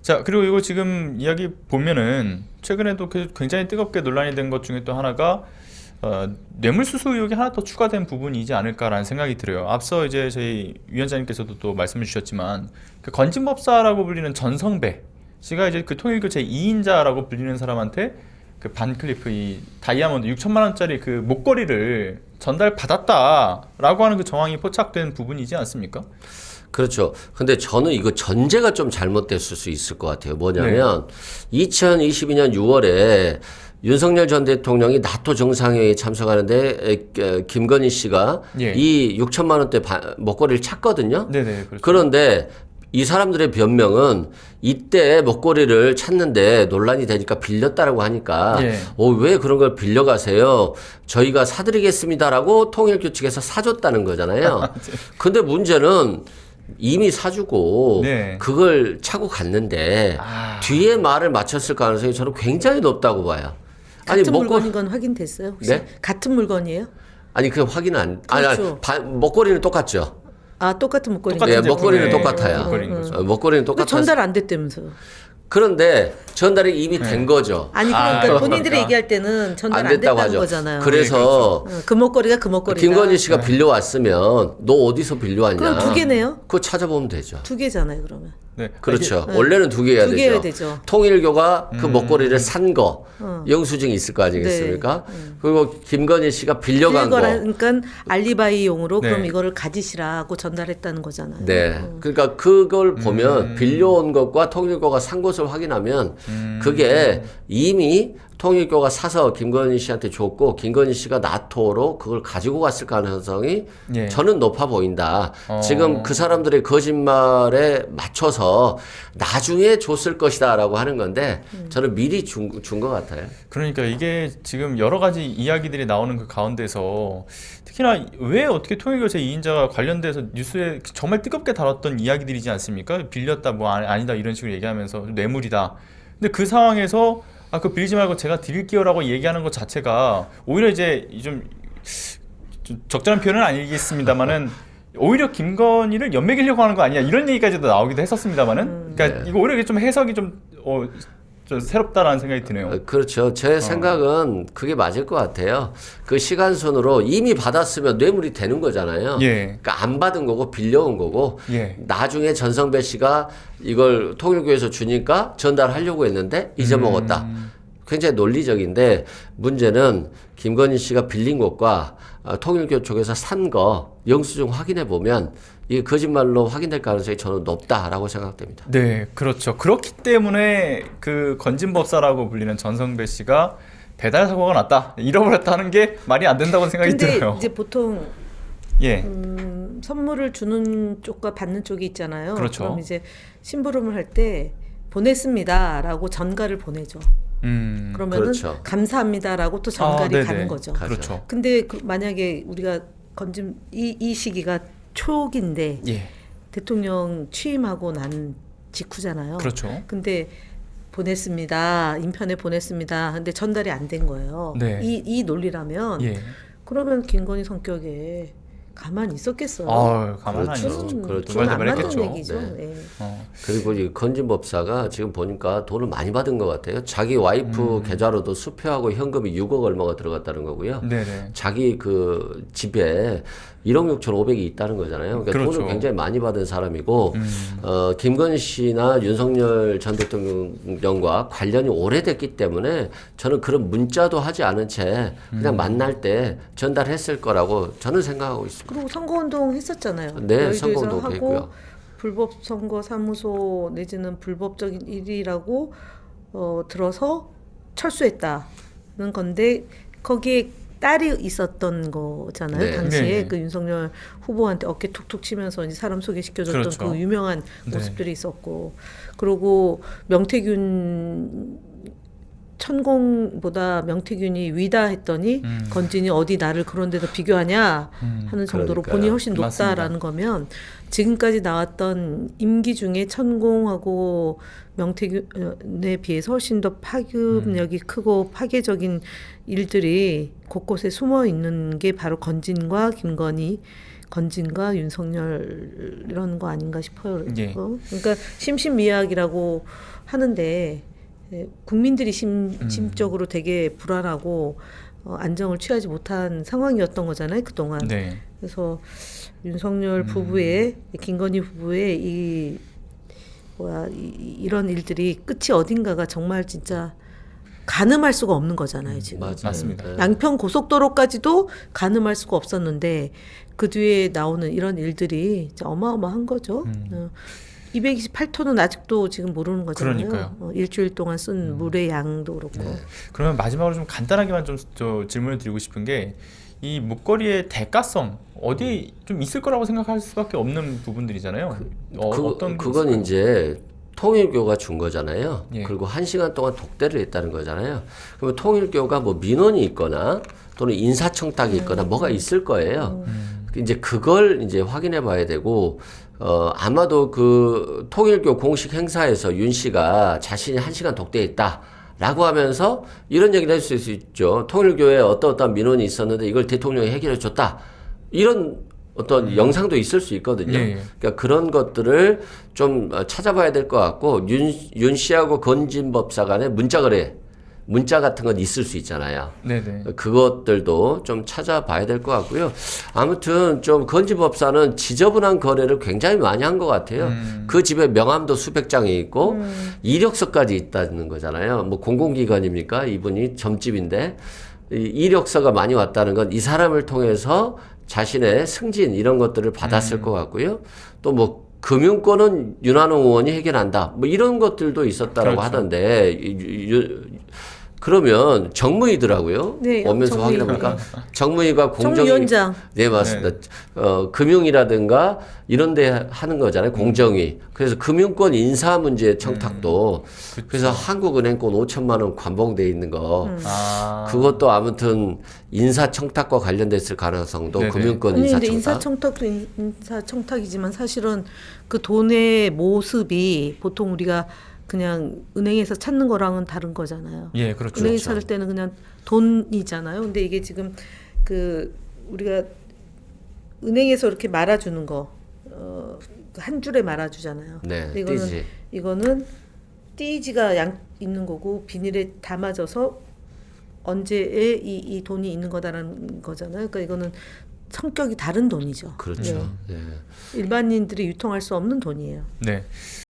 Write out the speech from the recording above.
자, 그리고 이거 지금 이야기 보면은 최근에도 굉장히 뜨겁게 논란이 된 것 중에 또 하나가 뇌물수수 의혹이 하나 더 추가된 부분이지 않을까라는 생각이 들어요. 앞서 이제 저희 위원장님께서도 또 말씀해 주셨지만 그 건진법사라고 불리는 전성배 씨가 이제 그 통일교 제2인자라고 불리는 사람한테 그 반클리프 이 다이아몬드 6천만 원짜리 그 목걸이를 전달받았다라고 하는 그 정황이 포착된 부분이지 않습니까? 그렇죠. 근데 저는 이거 전제가 좀 잘못됐을 수 있을 것 같아요. 뭐냐면 2022년 6월에 윤석열 전 대통령이 나토 정상회의에 참석하는데 김건희 씨가 예. 이 6천만 원대 목걸이를 찾거든요. 네네, 그렇죠. 그런데 이 사람들의 변명은 이때 목걸이를 찾는데 논란이 되니까 빌렸다라고 하니까 예. 왜 그런 걸 빌려가세요? 저희가 사드리겠습니다라고 통일교 측에서 사줬다는 거잖아요. 근데 문제는 이미 사주고 네. 그걸 차고 갔는데 뒤에 말을 맞췄을 가능성이 저는 굉장히 높다고 봐요. 같은 물건인 건 확인됐어요? 혹시? 네? 같은 물건이에요? 아니 그 확인은 안. 그렇죠. 목걸이는 똑같죠. 아, 똑같은 목걸이. 똑같은 네, 목걸이는 제품의 똑같아요. 목걸이인 거죠. 목걸이는 똑같아요. 전달 안 됐다면서요? 그런데 전달이 이미 된 거죠. 아니 그러니까 아, 본인들이 그러니까. 얘기할 때는 전달 안 안 됐다고 됐다는 하죠. 거잖아요. 그래서 그 목걸이가 그 목걸이다. 김건희 씨가 빌려왔으면 너 어디서 빌려왔냐? 그럼 두 개네요? 그거 찾아보면 되죠. 두 개잖아요, 그러면. 네. 그렇죠. 원래는 두 개 해야 두 되죠. 개 해야 되죠. 통일교가 그 목걸이를 산 거, 영수증이 있을 거 아니겠습니까? 그리고 김건희 씨가 빌려간 거. 그러니까 알리바이용으로 네. 그럼 이거를 가지시라고 전달했다는 거잖아요. 네. 그러니까 그걸 보면 빌려온 것과 통일교가 산 것을 확인하면 그게 이미 통일교가 사서 김건희 씨한테 줬고 김건희 씨가 나토로 그걸 가지고 갔을 가능성이 예. 저는 높아 보인다. 지금 그 사람들의 거짓말에 맞춰서 나중에 줬을 것이다라고 하는 건데 저는 미리 준 것 같아요. 그러니까 이게 지금 여러 가지 이야기들이 나오는 그 가운데서 특히나 왜 어떻게 통일교 제2인자가 관련돼서 뉴스에 정말 뜨겁게 다뤘던 이야기들이지 않습니까? 빌렸다 뭐 아니다 이런 식으로 얘기하면서 뇌물이다. 근데 그 상황에서 그거 빌리지 말고 제가 드릴게요라고 얘기하는 것 자체가 오히려 이제 좀 적절한 표현은 아니겠습니다만은 오히려 김건희를 연맥이려고 하는 거 아니야 이런 얘기까지도 나오기도 했었습니다만은 그러니까 이거 오히려 좀 해석이 좀 새롭다라는 생각이 드네요. 그렇죠. 제 생각은 그게 맞을 것 같아요. 그 시간순으로 이미 받았으면 뇌물이 되는 거잖아요. 예. 그러니까 안 받은 거고 빌려온 거고 예. 나중에 전성배 씨가 이걸 통일교에서 주니까 전달하려고 했는데 잊어먹었다. 굉장히 논리적인데 문제는 김건희 씨가 빌린 것과 통일교 쪽에서 산 거 영수증 확인해 보면 이게 거짓말로 확인될 가능성이 저는 높다라고 생각됩니다. 네, 그렇죠. 그렇기 때문에 그 건진법사라고 불리는 전성배 씨가 배달 사고가 났다, 잃어버렸다는 게 말이 안 된다고 생각이 근데 들어요. 이제 보통 예, 선물을 주는 쪽과 받는 쪽이 있잖아요. 그렇죠. 그럼 이제 심부름을 할 때 보냈습니다라고 전가를 보내죠. 그러면은 그렇죠. 감사합니다라고 또 전갈이 네네. 가는 거죠. 그렇죠. 근데 만약에 우리가 이 시기가 초기인데 예, 대통령 취임하고 난 직후잖아요. 그렇죠. 근데 보냈습니다. 인편에 보냈습니다. 근데 전달이 안 된 거예요. 네. 이 논리라면 예. 그러면 김건희 성격에 가만히 있었겠어요. 가만 안 그렇죠. 있었죠. 그렇죠. 좀 안 맞는 말했겠죠. 얘기죠. 네. 예. 그리고 이 건진법사가 지금 보니까 돈을 많이 받은 것 같아요. 자기 와이프 계좌로도 수표하고 현금이 6억 얼마가 들어갔다는 거고요. 네네. 자기 그 집에 1억 6천5백이 있다는 거잖아요. 그러니까 그렇죠. 돈을 굉장히 많이 받은 사람이고 김건희 씨나 윤석열 전 대통령과 관련이 오래됐기 때문에 저는 그런 문자도 하지 않은 채 그냥 만날 때 전달했을 거라고 저는 생각하고 있습니다. 그리고 선거운동 했었잖아요. 네, 여의도에서 선거운동도 하고 했고요. 불법 선거 사무소 내지는 불법적인 일이라고 들어서 철수했다는 건데 거기에 딸이 있었던 거잖아요. 네. 당시에 네. 그 윤석열 후보한테 어깨 툭툭 치면서 이제 사람 소개시켜줬던 그렇죠. 그 유명한 네. 모습들이 있었고, 그리고 명태균 천공보다 명태균이 위다 했더니 건진이 어디 나를 그런 데서 비교하냐 하는 정도로 그러니까요. 본인이 훨씬 맞습니다. 높다라는 거면 지금까지 나왔던 임기 중에 천공하고 명태균에 비해서 훨씬 더 파급력이 크고 파괴적인 일들이 곳곳에 숨어 있는 게 바로 건진과 김건희 건진과 윤석열 이런 거 아닌가 싶어요. 예. 그러니까 심신미약이라고 하는데 국민들이 심적으로 되게 불안하고 안정을 취하지 못한 상황이었던 거잖아요, 그동안. 네. 그래서 윤석열 부부의 김건희 부부의 이런 일들이 끝이 어딘가가 정말 진짜 가늠할 수가 없는 거잖아요, 지금. 맞아요. 맞습니다. 네. 양평 고속도로까지도 가늠할 수가 없었는데 그 뒤에 나오는 이런 일들이 진짜 어마어마한 거죠. 228톤은 아직도 지금 모르는 거잖아요. 그러니까요. 일주일 동안 쓴 물의 양도 그렇고. 그러면 마지막으로 좀 간단하게만 좀 질문을 드리고 싶은 게 이 목걸이의 대가성 어디 좀 있을 거라고 생각할 수밖에 없는 부분들이잖아요. 어떤 게 그건 있을까요? 이제 통일교가 준 거잖아요. 예. 그리고 1시간 동안 독대를 했다는 거잖아요. 그러면 통일교가 뭐 민원이 있거나 또는 인사청탁이 있거나 뭐가 있을 거예요. 이제 그걸 이제 확인해 봐야 되고, 아마도 그 통일교 공식 행사에서 윤 씨가 자신이 1시간 독대했다. 라고 하면서 이런 얘기를 할 수 있죠. 통일교에 어떤 민원이 있었는데 이걸 대통령이 해결해 줬다. 이런 어떤 영상도 있을 수 있거든요. 예. 그러니까 그런 것들을 좀 찾아봐야 될 것 같고, 윤 씨하고 건진 법사 간의 문자 같은 건 있을 수 있잖아요. 네네. 그것들도 좀 찾아봐야 될 것 같고요. 아무튼 좀 건진 법사는 지저분한 거래를 굉장히 많이 한 것 같아요. 그 집에 명함도 수백 장이 있고 이력서까지 있다는 거잖아요. 뭐 공공기관입니까? 이분이 점집인데 이 이력서가 많이 왔다는 건 이 사람을 통해서 자신의 승진 이런 것들을 받았을 것 같고요. 또 뭐 금융권은 윤한홍 의원이 해결한다. 뭐 이런 것들도 있었다라고 그렇죠. 하던데 그러면 정무위더라고요. 네, 오면서 정무위. 확인해보니까 정무위가 공정위 정위원장. 네 맞습니다. 금융이라든가 이런 데 하는 거잖아요. 공정위. 그래서 금융권 인사 문제 청탁도 그래서 한국은행권 5천만 원 관봉돼 있는 거 그것도 아무튼 인사 청탁과 관련됐을 가능성도 네네. 금융권 아니 인사 근데 청탁. 인사청탁도 인사청탁이지만 사실은 그 돈의 모습이 보통 우리가 그냥 은행에서 찾는 거랑은 다른 거잖아요. 예, 그렇죠. 은행에서 찾을 때는 그냥 돈이잖아요. 근데 이게 지금 그 우리가 은행에서 이렇게 말아주는 거, 한 줄에 말아주잖아요. 네, 근데 띠지. 이거는 띠지가 있는 거고 비닐에 담아져서 언제에 이 돈이 있는 거다라는 거잖아요. 그러니까 이거는 성격이 다른 돈이죠. 그렇죠. 네. 일반인들이 유통할 수 없는 돈이에요. 네.